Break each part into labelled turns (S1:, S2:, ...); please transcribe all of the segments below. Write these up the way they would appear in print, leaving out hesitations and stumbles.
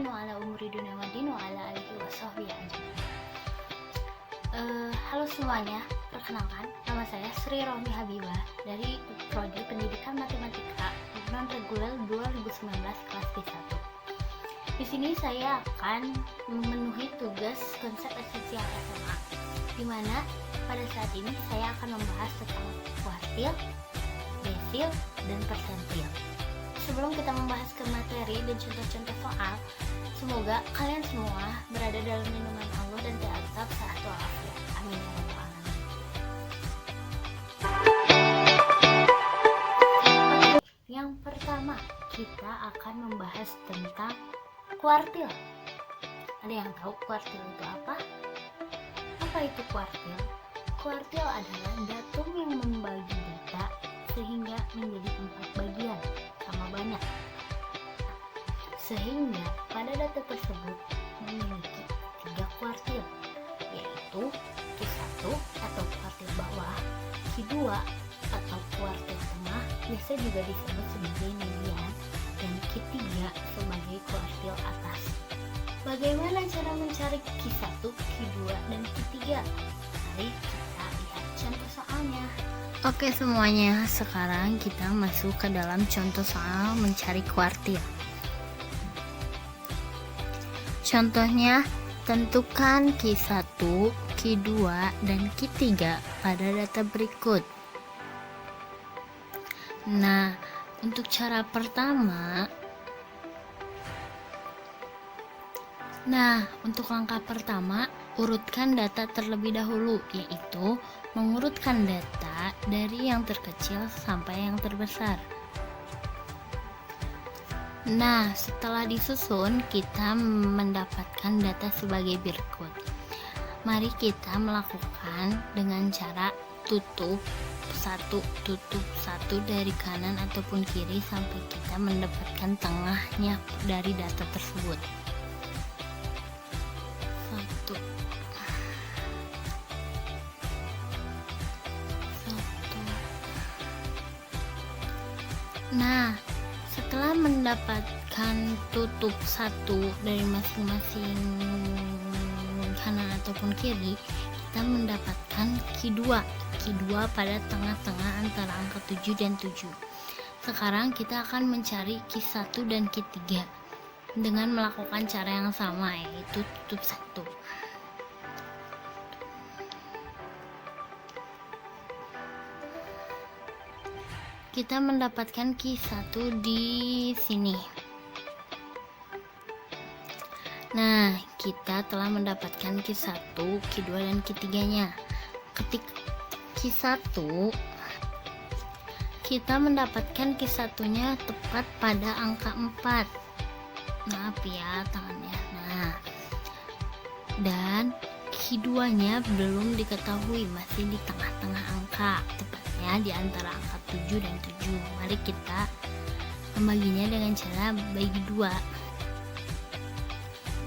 S1: Muhammadin wa ala umuri dunamadin wa ala alihi wa sahbihi ajmain. Halo semuanya, perkenalkan nama saya Sri Rohmi Habibah dari Prodi Pendidikan Matematika non reguler 2019 kelas D1. Di sini saya akan memenuhi tugas konsep esensial SMA, di mana pada saat ini saya akan membahas tentang kuartil, desil, dan persentil. Sebelum kita membahas ke materi dan contoh-contoh soal, semoga kalian semua berada dalam lindungan Allah dan tetap sehat walafiat. Amin ya rabbal alamin. Yang pertama, kita akan membahas tentang kuartil. Ada yang tahu kuartil itu apa? Apa itu kuartil? Kuartil adalah datum yang membagi data sehingga menjadi 4 bagian sama banyak, sehingga pada data tersebut memiliki 3 kuartil, yaitu Q1 atau kuartil bawah, Q2 atau kuartil tengah, biasa juga disebut sebagai median, dan Q3 sebagai kuartil atas. Bagaimana cara mencari Q1, Q2, dan Q3? Mari kita lihat contoh soalnya. Oke semuanya, sekarang kita masuk ke dalam contoh soal mencari kuartil. Contohnya, tentukan Q1, Q2, dan Q3 pada data berikut. Nah, untuk cara pertama, untuk langkah pertama, urutkan data terlebih dahulu, yaitu mengurutkan data dari yang terkecil sampai yang terbesar. Nah, setelah disusun, kita mendapatkan data sebagai berikut. Mari kita melakukan dengan cara tutup satu dari kanan ataupun kiri sampai kita mendapatkan tengahnya dari data tersebut. Nah, setelah mendapatkan tutup 1 dari masing-masing kanan ataupun kiri, kita mendapatkan Q2 pada tengah-tengah antara angka 7 dan 7. Sekarang kita akan mencari Q1 dan Q3 dengan melakukan cara yang sama, yaitu tutup 1. Kita mendapatkan Q1 di sini. Nah, kita telah mendapatkan Q1, Q2, dan Q3-nya. Ketik Q1, kita mendapatkan Q1-nya tepat pada angka 4. Maaf ya tangannya. Nah, dan Q2-nya belum diketahui, masih di tengah-tengah angka, tepatnya di antara angka 7 dan 7. Mari kita membaginya dengan cara bagi 2.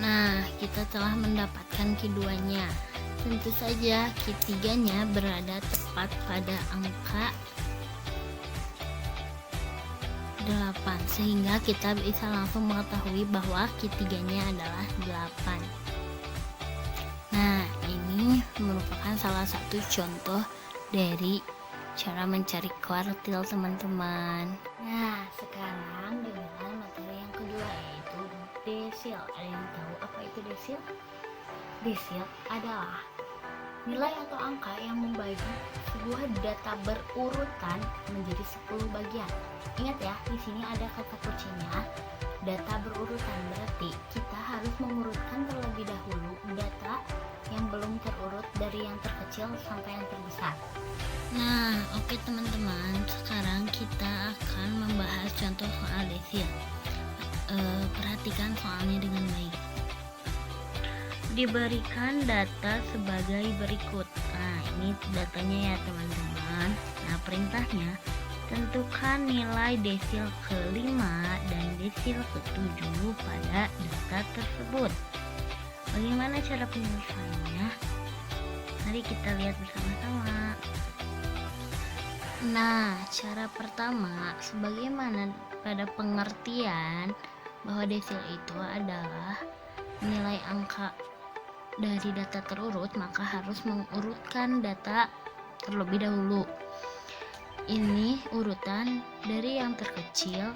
S1: Nah, kita telah mendapatkan Q2-nya. Tentu saja Q3-nya berada tepat pada angka 8, sehingga kita bisa langsung mengetahui bahwa Q3-nya adalah 8. Nah, ini merupakan salah satu contoh dari cara mencari kuartil, teman-teman. Nah, sekarang giliran materi yang kedua, yaitu desil. Ada yang tahu apa itu desil? Desil adalah nilai atau angka yang membagi sebuah data berurutan menjadi 10 bagian. Ingat ya, di sini ada kata kuncinya data berurutan, berarti kita harus mengurutkan terlebih dahulu data yang belum terurut dari yang terkecil sampai yang terbesar. Nah, oke teman-teman, sekarang kita akan membahas contoh soal desil. Perhatikan soalnya dengan baik. Diberikan data sebagai berikut. Nah, ini datanya ya teman-teman. Nah, perintahnya, tentukan nilai desil ke-5 dan desil ke-7 pada data tersebut. Bagaimana cara penyelesaiannya? Mari kita lihat bersama-sama. Nah, cara pertama, sebagaimana pada pengertian bahwa desil itu adalah nilai angka dari data terurut, maka harus mengurutkan data terlebih dahulu. Ini urutan dari yang terkecil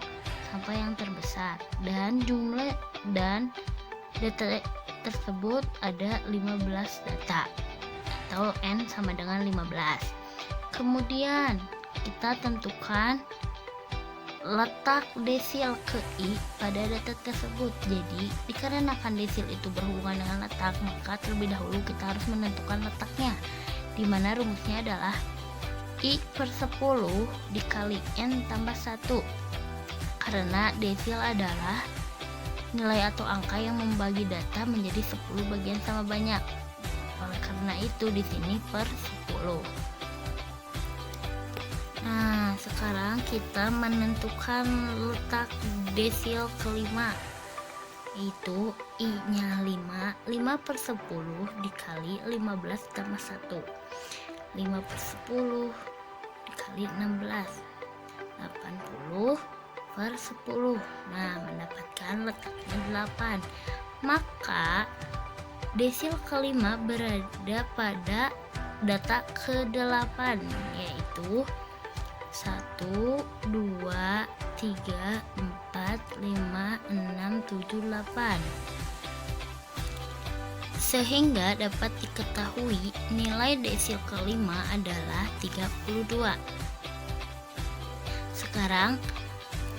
S1: sampai yang terbesar, dan jumlah dan data tersebut ada 15 data atau N sama dengan 15. Kemudian kita tentukan letak desil ke I pada data tersebut. Jadi dikarenakan desil itu berhubungan dengan letak, maka terlebih dahulu kita harus menentukan letaknya, di mana rumusnya adalah I per 10 dikali N tambah 1, karena desil adalah nilai atau angka yang membagi data menjadi 10 bagian sama banyak. Oleh karena itu di sini per 10. Nah, sekarang kita menentukan letak desil kelima, yaitu I-nya 5 per 10 dikali 15 tambah 1. 5 per 10 dikali 16, 80 per 10. Nah, mendapatkan letaknya 8. Maka desil kelima berada pada data ke-8, yaitu 1, 2, 3, 4, 5, 6, 7, 8. Sehingga dapat diketahui nilai desil kelima adalah 32. Sekarang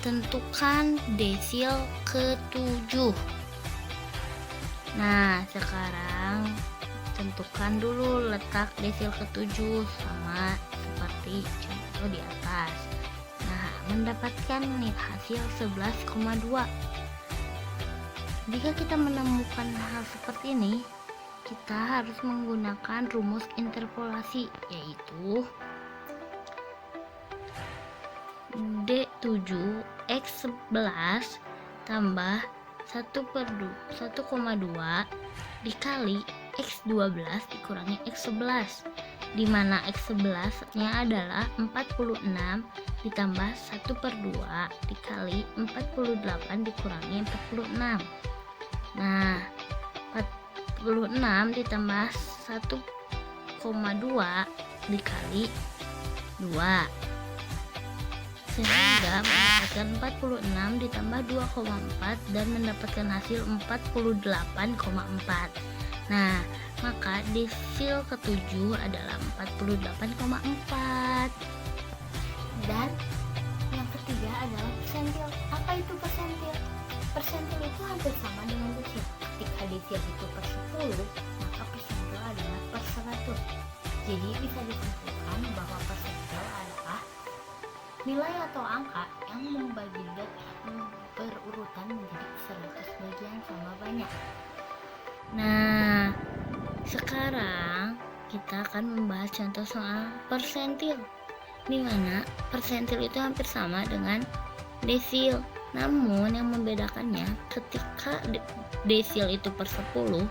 S1: tentukan desil ke-7. Nah, sekarang tentukan dulu letak desil ke-7 sama seperti contoh di atas. Nah, mendapatkan hasil 11,2. Jika kita menemukan hal seperti ini, kita harus menggunakan rumus interpolasi, yaitu D7 X11 tambah 1,2 dikali X12 dikurangi X11, di mana X11 nya adalah 46 ditambah 1/2 dikali 48 dikurangi 46. Nah, 46 ditambah 1,2 dikali 2, sehingga mendapatkan 46 ditambah 2,4 dan mendapatkan hasil 48,4. Nah, maka desil ke-7 adalah 48,4. Dan yang ketiga adalah persentil. Apa itu persentil? Persentil itu hampir sama dengan desil. Ketika desil itu per 10, maka persentil adalah per 100. Jadi bisa disimpulkan bahwa persentil adalah nilai atau angka yang membagi data berurutan menjadi 100 bagian sama banyak. Nah, sekarang kita akan membahas contoh soal persentil, di mana persentil itu hampir sama dengan desil. Namun yang membedakannya ketika desil itu per 10,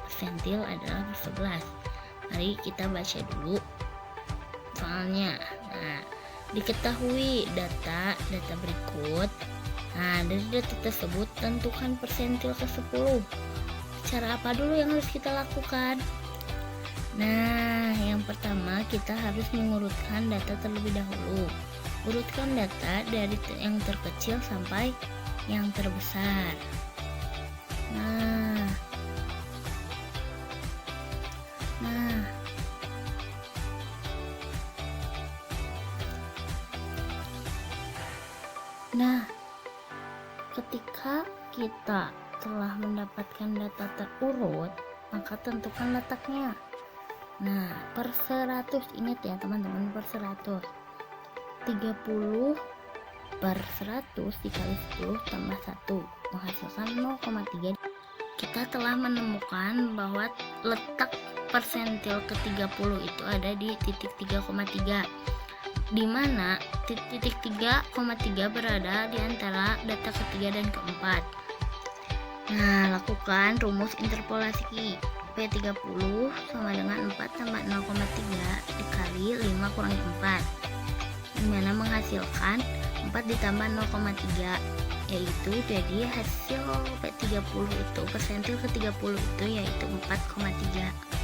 S1: persentil adalah per 11. Mari kita baca dulu soalnya. Nah, diketahui data berikut. Nah, dari data tersebut tentukan persentil ke 10. Cara apa dulu yang harus kita lakukan? Nah, yang pertama kita harus mengurutkan data terlebih dahulu. Urutkan data dari yang terkecil sampai yang terbesar. Nah, ketika kita telah mendapatkan data terurut, maka tentukan letaknya. Nah, per 100, ingat ya teman-teman, per 100. 30 per 100 dikali 10 tambah 1 menghasilkan 0,3. Kita telah menemukan bahwa letak persentil ke-30 itu ada di titik 3,3, di mana titik 3,3 berada di antara data ketiga dan keempat. Nah, lakukan rumus interpolasi. P30 sama dengan 4 tambah 0,3 dikali 5 kurangi 4, dimana menghasilkan 4 ditambah 0,3 yaitu jadi hasil P30 itu persentil ke 30 itu yaitu 4,3.